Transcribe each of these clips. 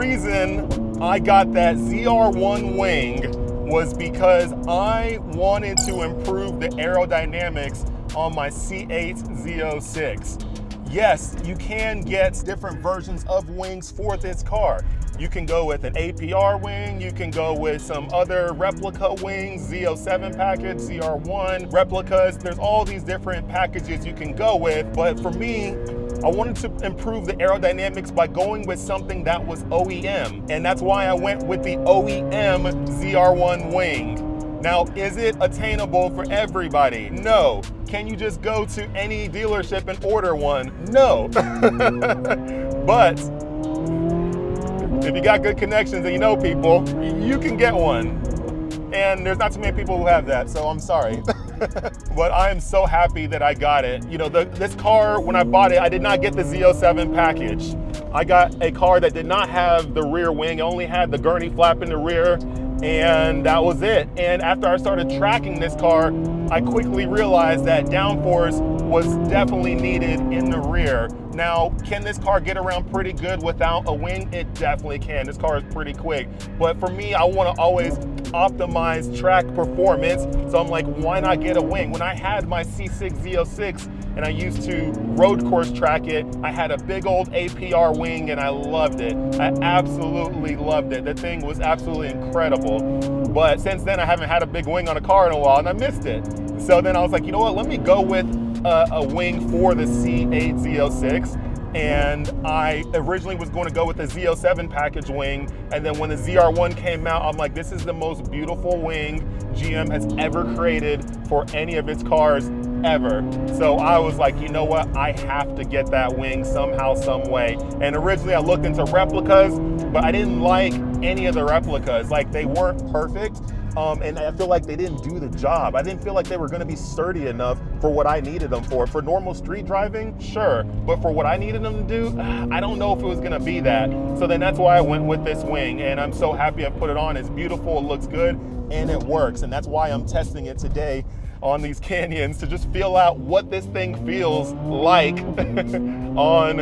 reason I got that ZR1 wing was because I wanted to improve the aerodynamics on my C8 Z06. Yes, you can get different versions of wings for this car. You can go with an APR wing, you can go with some other replica wings, Z07 package, ZR1 replicas. There's all these different packages you can go with, but for me, I wanted to improve the aerodynamics by going with something that was OEM, and that's why I went with the OEM ZR1 wing. Now, is it attainable for everybody? No. Can you just go to any dealership and order one? No. But if you got good connections and you know people, you can get one. And there's not too many people who have that, so I'm sorry. But I am so happy that I got it. You know, this car, when I bought it, I did not get the Z07 package. I got a car that did not have the rear wing. It only had the gurney flap in the rear, and that was it. And after I started tracking this car, I quickly realized that downforce was definitely needed in the rear. Now, can this car get around pretty good without a wing? It definitely can. This car is pretty quick. But for me, I want to always optimize track performance. So I'm like, why not get a wing? When I had my C6 Z06 and I used to road course track it, I had a big old APR wing and I loved it. I absolutely loved it. The thing was absolutely incredible. But since then, I haven't had a big wing on a car in a while and I missed it. So then I was like, you know what, let me go with a wing for the C8 Z06. And I originally was going to go with the Z07 package wing. And then when the ZR1 came out, I'm like, this is the most beautiful wing GM has ever created for any of its cars ever. So I was like, you know what? I have to get that wing somehow, some way. And originally I looked into replicas, but I didn't like any of the replicas. Like, they weren't perfect. And I feel like they didn't do the job. I didn't feel like they were gonna be sturdy enough for what I needed them for. For normal street driving, sure. But for what I needed them to do, I don't know if it was gonna be that. So then that's why I went with this wing. And I'm so happy I put it on. It's beautiful, it looks good, and it works. And that's why I'm testing it today on these canyons to just feel out what this thing feels like on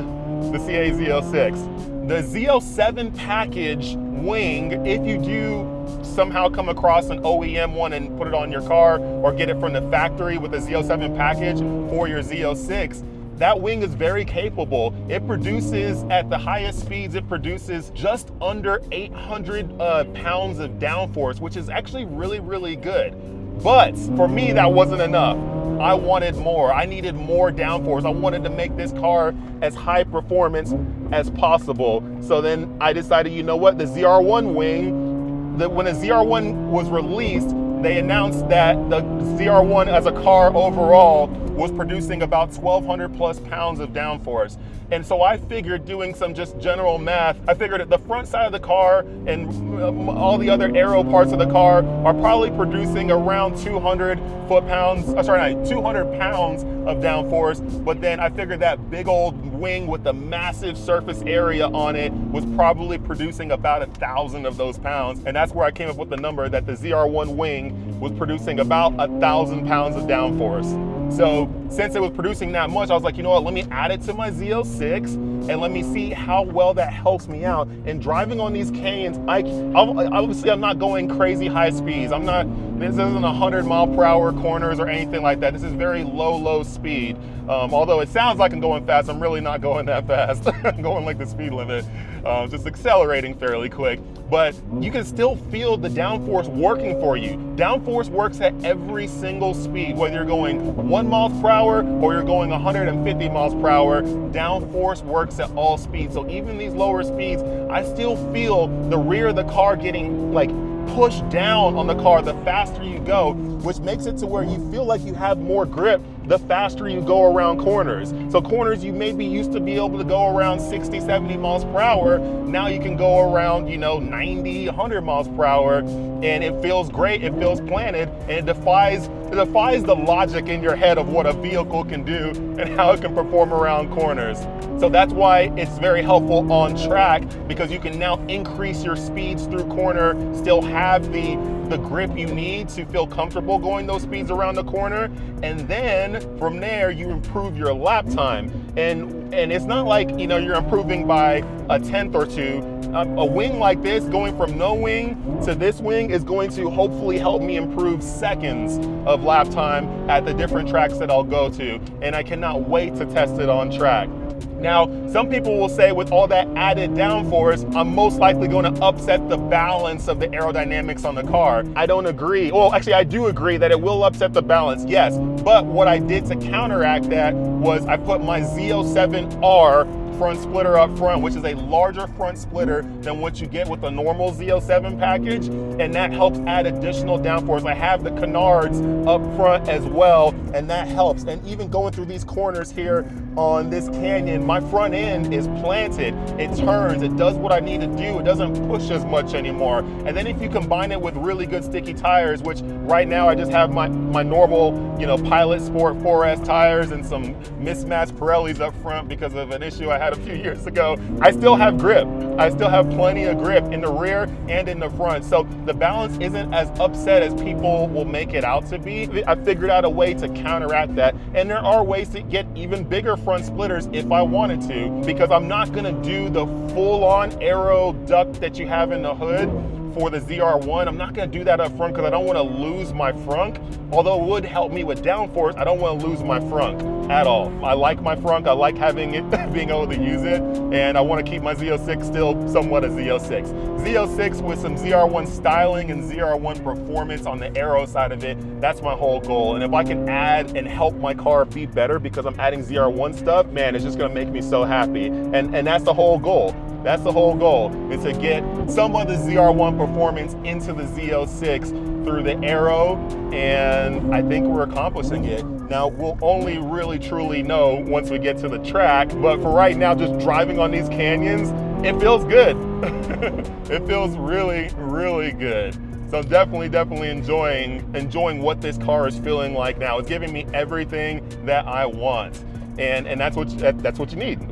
the C8 Z06. The Z07 package wing, if you do somehow come across an OEM one and put it on your car or get it from the factory with a Z07 package for your Z06, that wing is very capable. It produces, at the highest speeds, it produces just under 800 pounds of downforce, which is actually really, really good. But for me, that wasn't enough. I wanted more. I needed more downforce. I wanted to make this car as high performance as possible. So then I decided, you know what, the ZR1 wing, when the ZR1 was released, they announced that the ZR1 as a car overall was producing about 1,200 plus pounds of downforce. And so I figured, doing some just general math, I figured that the front side of the car and all the other aero parts of the car are probably producing around 200 pounds of downforce. But then I figured that big old wing with the massive surface area on it was probably producing about 1,000 of those pounds. And that's where I came up with the number that the ZR1 wing was producing about 1,000 pounds of downforce. So since it was producing that much, I was like, you know what, let me add it to my Z06 and let me see how well that helps me out. And driving on these canyons, obviously I'm not going crazy high speeds. This isn't 100-mile-per-hour corners or anything like that. This is very low speed. Although it sounds like I'm going fast, I'm really not going that fast. I'm going like the speed limit, just accelerating fairly quick. But you can still feel the downforce working for you. Downforce works at every single speed, whether you're going 1 mile per hour or you're going 150 miles per hour, downforce works at all speeds. So even these lower speeds, I still feel the rear of the car getting like push down on the car the faster you go, which makes it to where you feel like you have more grip the faster you go around corners. So corners you maybe used to be able to go around 60, 70 miles per hour. Now you can go around, 90, 100 miles per hour, and it feels great, it feels planted, and it defies the logic in your head of what a vehicle can do and how it can perform around corners. So that's why it's very helpful on track, because you can now increase your speeds through corner, still have the grip you need to feel comfortable going those speeds around the corner, and then from there you improve your lap time. And it's not like you're improving by a tenth or two. A wing like this, going from no wing to this wing, is going to hopefully help me improve seconds of lap time at the different tracks that I'll go to. And I cannot wait to test it on track. Now, some people will say with all that added downforce, I'm most likely going to upset the balance of the aerodynamics on the car. I don't agree. Well, actually, I do agree that it will upset the balance, yes. But what I did to counteract that was I put my Z07R front splitter up front, which is a larger front splitter than what you get with the normal Z07 package, and that helps add additional downforce. I have the canards up front as well, and that helps. And even going through these corners here on this canyon, my front end is planted. It turns, it does what I need to do. It doesn't push as much anymore. And then if you combine it with really good sticky tires, which right now I just have my normal, Pilot Sport 4S tires and some mismatched Pirellis up front because of an issue I had a few years ago, I still have grip. I still have plenty of grip in the rear and in the front. So the balance isn't as upset as people will make it out to be. I figured out a way to counteract that. And there are ways to get even bigger front splitters if I wanted to, because I'm not gonna do the full-on aero duct that you have in the hood for the ZR1. I'm not gonna do that up front because I don't wanna lose my frunk. Although it would help me with downforce, I don't wanna lose my frunk at all. I like my frunk, I like having it, being able to use it, and I wanna keep my Z06 still somewhat a Z06. Z06 with some ZR1 styling and ZR1 performance on the aero side of it, that's my whole goal. And if I can add and help my car be better because I'm adding ZR1 stuff, man, it's just gonna make me so happy. And that's the whole goal. That's the whole goal, is to get some of the ZR1 performance into the Z06 through the aero, and I think we're accomplishing it. Now, we'll only really truly know once we get to the track, but for right now, just driving on these canyons, it feels good. It feels really, really good. So I'm definitely enjoying what this car is feeling like now. It's giving me everything that I want. And that's what you need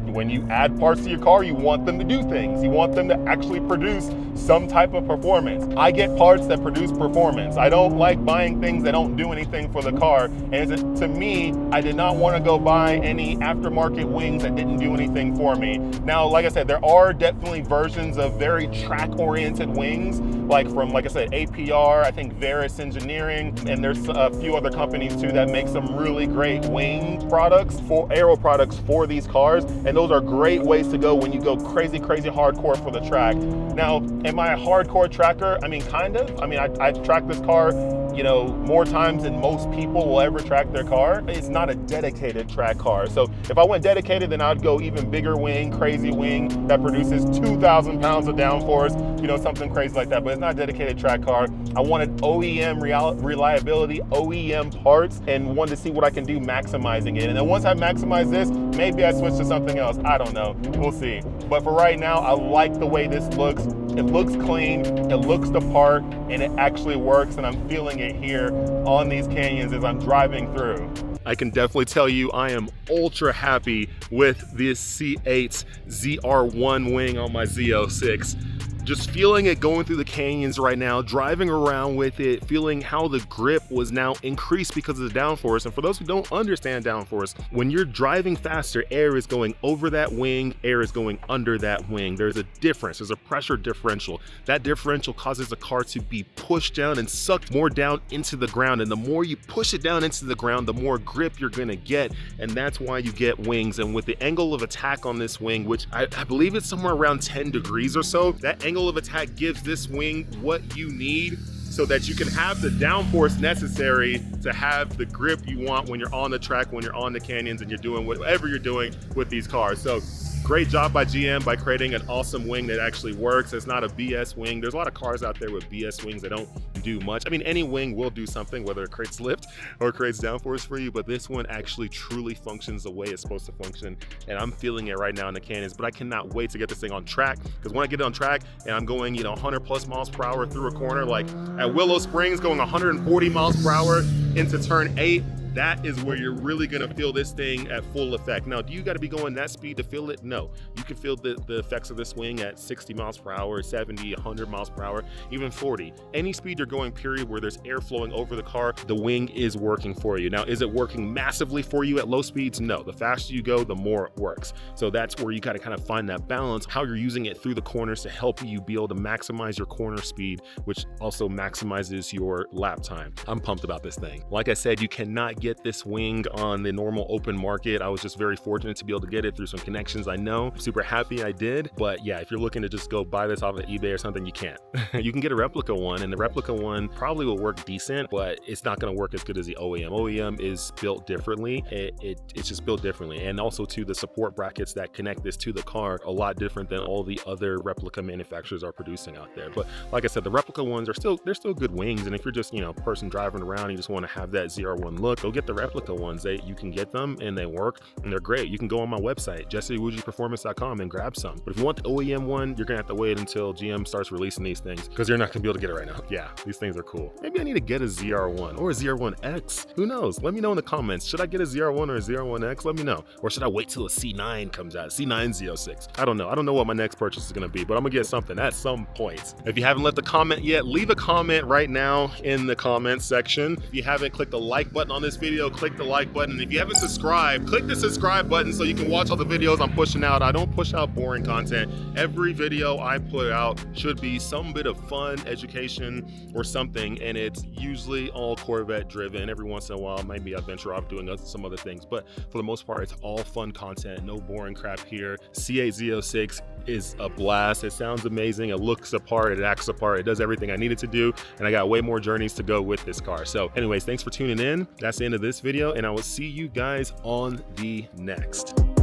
when you add parts to your car. You want them to do things. You want them to actually produce some type of performance. I get parts that produce performance. I don't like buying things that don't do anything for the car. And to me, I did not want to go buy any aftermarket wings that didn't do anything for me. Now, like I said, there are definitely versions of very track-oriented wings, like from, like I said, APR, I think Veris Engineering, and there's a few other companies too that make some really great wing products, for aero products for these cars. And those are great ways to go when you go crazy hardcore for the track. Now, am I a hardcore tracker? I mean, kind of. I mean, I've tracked this car, more times than most people will ever track their car. It's not a dedicated track car. So if I went dedicated, then I'd go even bigger wing, crazy wing that produces 2,000 pounds of downforce, something crazy like that. But it's not a dedicated track car. I wanted OEM reliability, OEM parts, and wanted to see what I can do maximizing it. And then once I maximize this, maybe I switch to something else. I don't know. We'll see. But for right now, I like the way this looks. It looks clean, it looks the part, and it actually works, and I'm feeling it here on these canyons as I'm driving through. I can definitely tell you I am ultra happy with this C8 ZR1 wing on my Z06. Just feeling it going through the canyons right now, driving around with it, feeling how the grip was now increased because of the downforce. And for those who don't understand downforce, when you're driving faster, air is going over that wing, air is going under that wing. There's a difference, there's a pressure differential. That differential causes the car to be pushed down and sucked more down into the ground. And the more you push it down into the ground, the more grip you're gonna get. And that's why you get wings. And with the angle of attack on this wing, which I believe it's somewhere around 10 degrees or so, that angle of attack gives this wing what you need so that you can have the downforce necessary to have the grip you want when you're on the track, when you're on the canyons, and you're doing whatever you're doing with these cars. So great job by GM by creating an awesome wing that actually works. It's not a BS wing. There's a lot of cars out there with BS wings that don't do much. I mean, any wing will do something, whether it creates lift or creates downforce for you, but this one actually truly functions the way it's supposed to function. And I'm feeling it right now in the canyons, but I cannot wait to get this thing on track, because when I get it on track and I'm going, 100 plus miles per hour through a corner, like at Willow Springs going 140 miles per hour into turn 8, that is where you're really gonna feel this thing at full effect. Now, do you gotta be going that speed to feel it? No. You can feel the effects of this wing at 60 miles per hour, 70, 100 miles per hour, even 40. Any speed you're going, period, where there's air flowing over the car, the wing is working for you. Now, is it working massively for you at low speeds? No. The faster you go, the more it works. So that's where you gotta kind of find that balance, how you're using it through the corners to help you be able to maximize your corner speed, which also maximizes your lap time. I'm pumped about this thing. Like I said, you cannot get this wing on the normal open market. I was just very fortunate to be able to get it through some connections I know. I'm super happy I did. But yeah, if you're looking to just go buy this off of eBay or something, you can't. You can get a replica one, and the replica one probably will work decent, but it's not gonna work as good as the OEM. OEM is built differently. It's just built differently. And also too, the support brackets that connect this to the car, a lot different than all the other replica manufacturers are producing out there. But like I said, the replica ones they're still good wings. And if you're just, a person driving around and you just want to have that ZR1 look, go get the replica ones. You can get them and they work and they're great. You can go on my website, jesseWujiPerformance.com, and grab some. But if you want the OEM one, you're gonna have to wait until GM starts releasing these things, because you're not gonna be able to get it right now. Yeah, these things are cool. Maybe I need to get a ZR1 or a ZR1X. Who knows? Let me know in the comments. Should I get a ZR1 or a ZR1X? Let me know. Or should I wait till a C9 comes out? C9 Z06. I don't know. I don't know what my next purchase is gonna be, but I'm gonna get something at some point. If you haven't left a comment yet, leave a comment right now in the comments section. If you haven't clicked the like button on this video, click the like button. And if you haven't subscribed, click the subscribe button so you can watch all the videos I'm pushing out. I don't push out boring content. Every video I put out should be some bit of fun, education, or something, and it's usually all Corvette driven. Every once in a while, maybe I venture off doing some other things, but for the most part, it's all fun content, no boring crap here. Z06 is a blast. It sounds amazing. It looks apart, it acts apart, it does everything I need it to do, and I got way more journeys to go with this car. So anyways, thanks for tuning in. That's the end of this video, and I will see you guys on the next.